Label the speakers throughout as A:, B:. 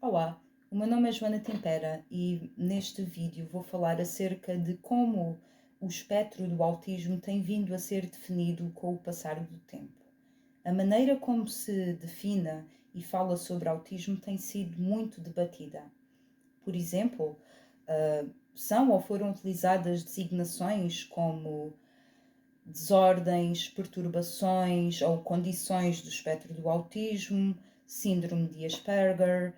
A: Olá, o meu nome é Joana Tempera e neste vídeo vou falar acerca de como o espectro do autismo tem vindo a ser definido com o passar do tempo. A maneira como se define e fala sobre autismo tem sido muito debatida. Por exemplo, são ou foram utilizadas designações como desordens, perturbações ou condições do espectro do autismo, síndrome de Asperger,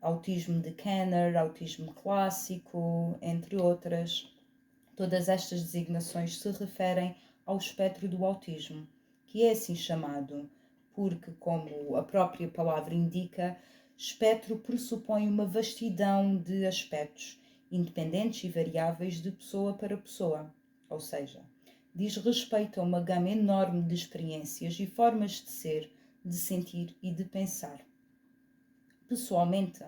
A: autismo de Kenner, autismo clássico, entre outras. Todas estas designações se referem ao espectro do autismo, que é assim chamado porque, como a própria palavra indica, espectro pressupõe uma vastidão de aspectos, independentes e variáveis de pessoa para pessoa, ou seja, diz respeito a uma gama enorme de experiências e formas de ser, de sentir e de pensar. Pessoalmente,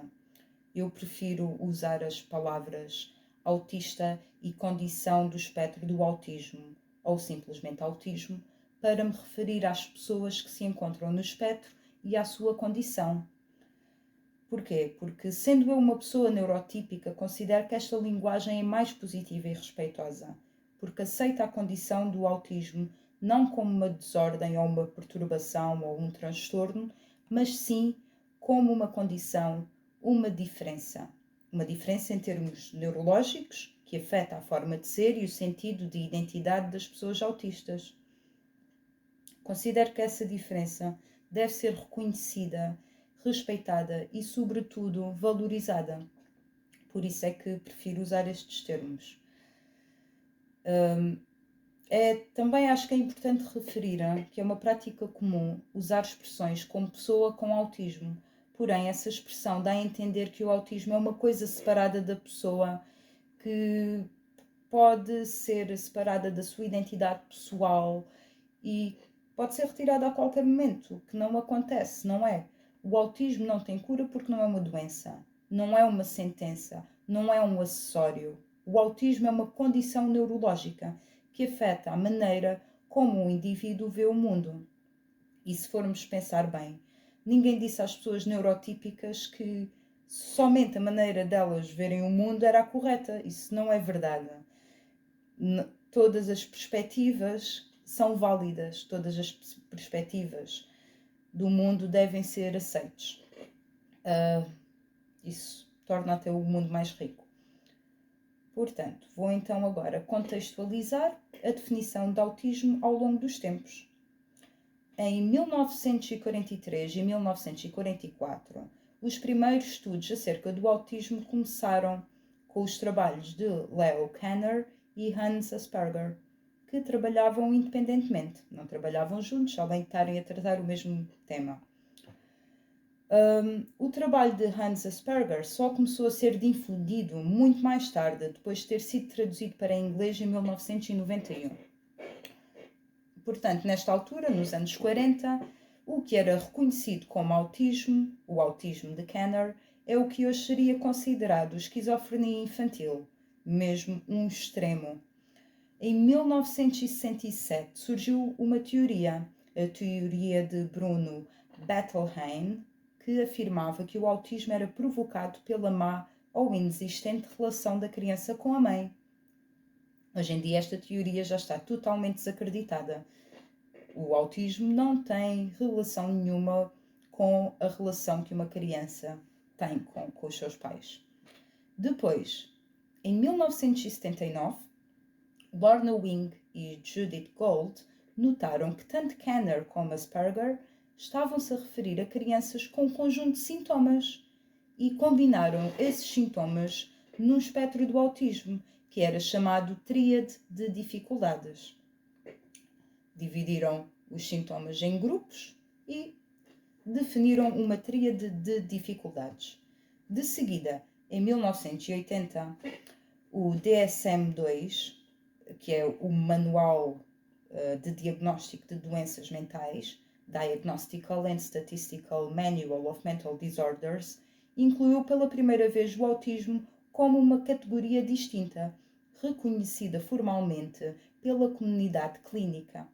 A: eu prefiro usar as palavras autista e condição do espectro do autismo, ou simplesmente autismo, para me referir às pessoas que se encontram no espectro e à sua condição. Porquê? Porque, sendo eu uma pessoa neurotípica, considero que esta linguagem é mais positiva e respeitosa, porque aceita a condição do autismo não como uma desordem ou uma perturbação ou um transtorno, mas sim como uma condição, uma diferença. Uma diferença em termos neurológicos, que afeta a forma de ser e o sentido de identidade das pessoas autistas. Considero que essa diferença deve ser reconhecida, respeitada e, sobretudo, valorizada. Por isso é que prefiro usar estes termos. Também acho que é importante referir que é uma prática comum usar expressões como pessoa com autismo. Porém, essa expressão dá a entender que o autismo é uma coisa separada da pessoa, que pode ser separada da sua identidade pessoal e pode ser retirada a qualquer momento, que não acontece, não é? O autismo não tem cura porque não é uma doença, não é uma sentença, não é um acessório. O autismo é uma condição neurológica que afeta a maneira como o indivíduo vê o mundo. E se formos pensar bem, ninguém disse às pessoas neurotípicas que somente a maneira delas verem o mundo era a correta. Isso não é verdade. Todas as perspectivas são válidas, todas as perspectivas do mundo devem ser aceites. Isso torna até o mundo mais rico. Portanto, vou então agora contextualizar a definição de autismo ao longo dos tempos. Em 1943 e 1944, os primeiros estudos acerca do autismo começaram com os trabalhos de Leo Kanner e Hans Asperger, que trabalhavam independentemente, não trabalhavam juntos, além de estarem a tratar o mesmo tema. O trabalho de Hans Asperger só começou a ser difundido muito mais tarde, depois de ter sido traduzido para inglês em 1991. Portanto, nesta altura, nos anos 40, o que era reconhecido como autismo, o autismo de Kanner, é o que hoje seria considerado esquizofrenia infantil, mesmo um extremo. Em 1967 surgiu uma teoria, a teoria de Bruno Bettelheim, que afirmava que o autismo era provocado pela má ou inexistente relação da criança com a mãe. Hoje em dia esta teoria já está totalmente desacreditada. O autismo não tem relação nenhuma com a relação que uma criança tem com os seus pais. Depois, em 1979, Lorna Wing e Judith Gold notaram que tanto Kanner como Asperger estavam-se a referir a crianças com um conjunto de sintomas e combinaram esses sintomas num espectro do autismo, que era chamado tríade de dificuldades. Dividiram os sintomas em grupos e definiram uma tríade de dificuldades. De seguida, em 1980, o DSM-2, que é o Manual de Diagnóstico de Doenças Mentais, Diagnostical and Statistical Manual of Mental Disorders, incluiu pela primeira vez o autismo como uma categoria distinta, reconhecida formalmente pela comunidade clínica.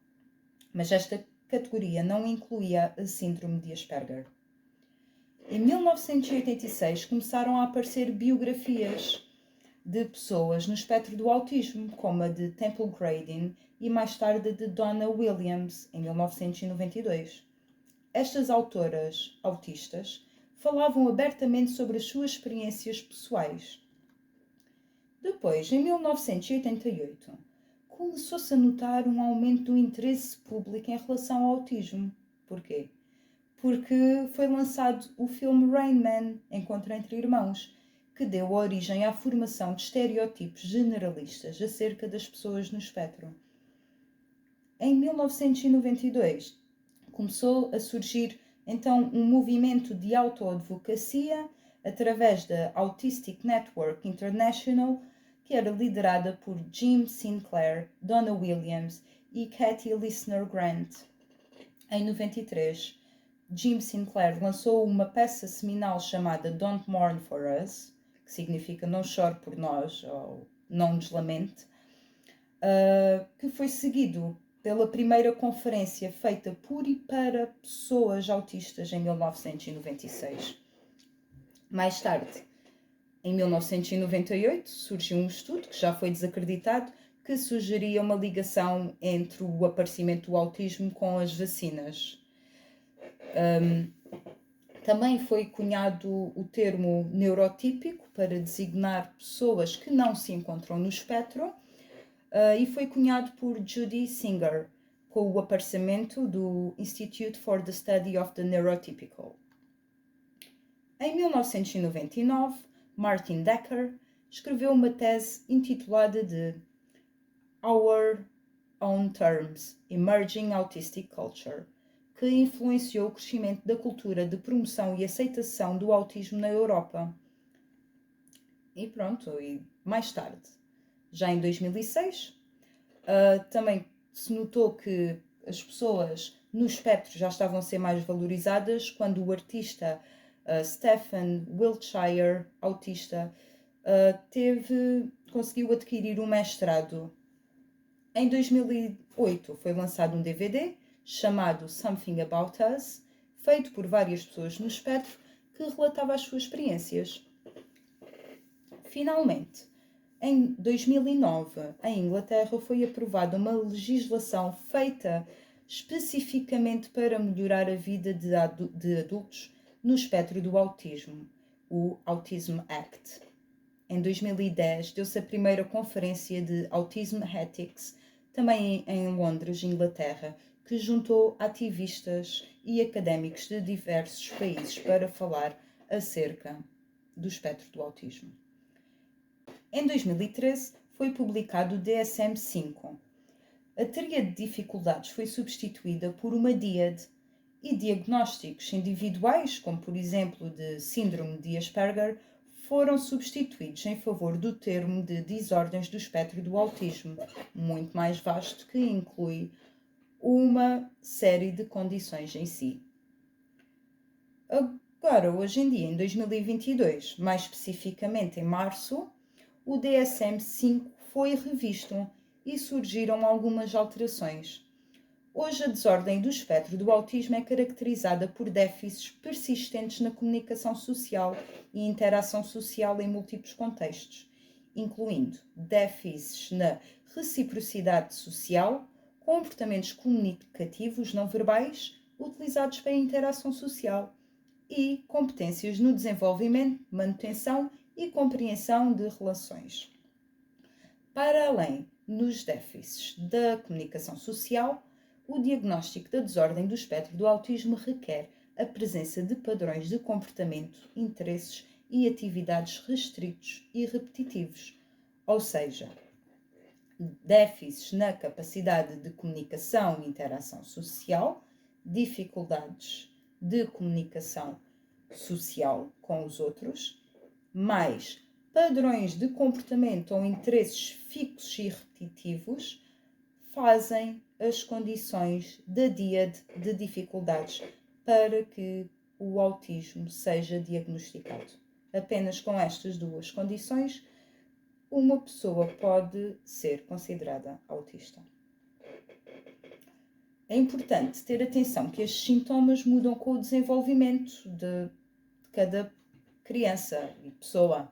A: Mas esta categoria não incluía a síndrome de Asperger. Em 1986 começaram a aparecer biografias de pessoas no espectro do autismo, como a de Temple Grandin e mais tarde a de Donna Williams, em 1992. Estas autoras autistas falavam abertamente sobre as suas experiências pessoais. Depois, em 1988, começou-se a notar um aumento do interesse público em relação ao autismo. Porquê? Porque foi lançado o filme Rain Man, Encontro entre Irmãos, que deu origem à formação de estereótipos generalistas acerca das pessoas no espectro. Em 1992, começou a surgir então um movimento de autoadvocacia através da Autistic Network International, que era liderada por Jim Sinclair, Donna Williams e Kathy Listener Grant. Em 93, Jim Sinclair lançou uma peça seminal chamada Don't Mourn for Us, que significa Não Chore por Nós, ou Não nos lamente, que foi seguido pela primeira conferência feita por e para pessoas autistas em 1996. Mais tarde, em 1998, surgiu um estudo que já foi desacreditado que sugeria uma ligação entre o aparecimento do autismo com as vacinas. Também foi cunhado o termo neurotípico para designar pessoas que não se encontram no espectro e foi cunhado por Judy Singer com o aparecimento do Institute for the Study of the Neurotypical. Em 1999, Martin Decker escreveu uma tese intitulada de Our Own Terms, Emerging Autistic Culture, que influenciou o crescimento da cultura de promoção e aceitação do autismo na Europa. E pronto, e mais tarde, já em 2006, também se notou que as pessoas no espectro já estavam a ser mais valorizadas quando o artista Stephen Wiltshire, autista, conseguiu adquirir um mestrado. Em 2008 foi lançado um DVD chamado Something About Us, feito por várias pessoas no espectro, que relatava as suas experiências. Finalmente, em 2009, em Inglaterra, foi aprovada uma legislação feita especificamente para melhorar a vida de adultos no espectro do autismo, o Autism Act. Em 2010, deu-se a primeira conferência de Autism Ethics, também em Londres, Inglaterra, que juntou ativistas e académicos de diversos países para falar acerca do espectro do autismo. Em 2013, foi publicado o DSM-5. A tríade de dificuldades foi substituída por uma díade e diagnósticos individuais, como por exemplo de síndrome de Asperger, foram substituídos em favor do termo de desordens do espectro do autismo, muito mais vasto, que inclui uma série de condições em si. Agora, hoje em dia, em 2022, mais especificamente em março, o DSM-5 foi revisto e surgiram algumas alterações. Hoje, a desordem do espectro do autismo é caracterizada por déficits persistentes na comunicação social e interação social em múltiplos contextos, incluindo déficits na reciprocidade social, comportamentos comunicativos não verbais utilizados para a interação social e competências no desenvolvimento, manutenção e compreensão de relações. Para além nos déficits da comunicação social, o diagnóstico da desordem do espectro do autismo requer a presença de padrões de comportamento, interesses e atividades restritos e repetitivos, ou seja, déficits na capacidade de comunicação e interação social, dificuldades de comunicação social com os outros, mais padrões de comportamento ou interesses fixos e repetitivos fazem as condições da díade de dificuldades para que o autismo seja diagnosticado. Apenas com estas duas condições, uma pessoa pode ser considerada autista. É importante ter atenção que estes sintomas mudam com o desenvolvimento de de cada criança e pessoa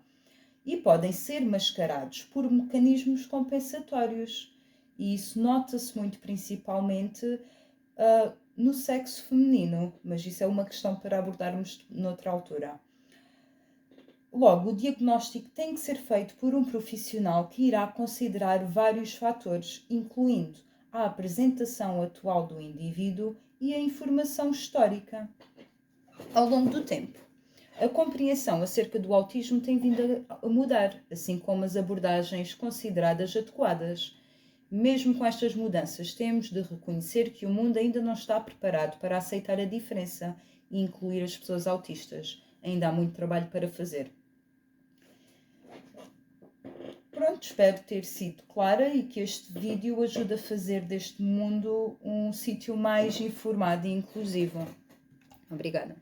A: e podem ser mascarados por mecanismos compensatórios. E isso nota-se muito principalmente no sexo feminino, mas isso é uma questão para abordarmos noutra altura. Logo, o diagnóstico tem que ser feito por um profissional que irá considerar vários fatores, incluindo a apresentação atual do indivíduo e a informação histórica. Ao longo do tempo, a compreensão acerca do autismo tem vindo a mudar, assim como as abordagens consideradas adequadas. Mesmo com estas mudanças, temos de reconhecer que o mundo ainda não está preparado para aceitar a diferença e incluir as pessoas autistas. Ainda há muito trabalho para fazer. Pronto, espero ter sido clara e que este vídeo ajude a fazer deste mundo um sítio mais informado e inclusivo. Obrigada.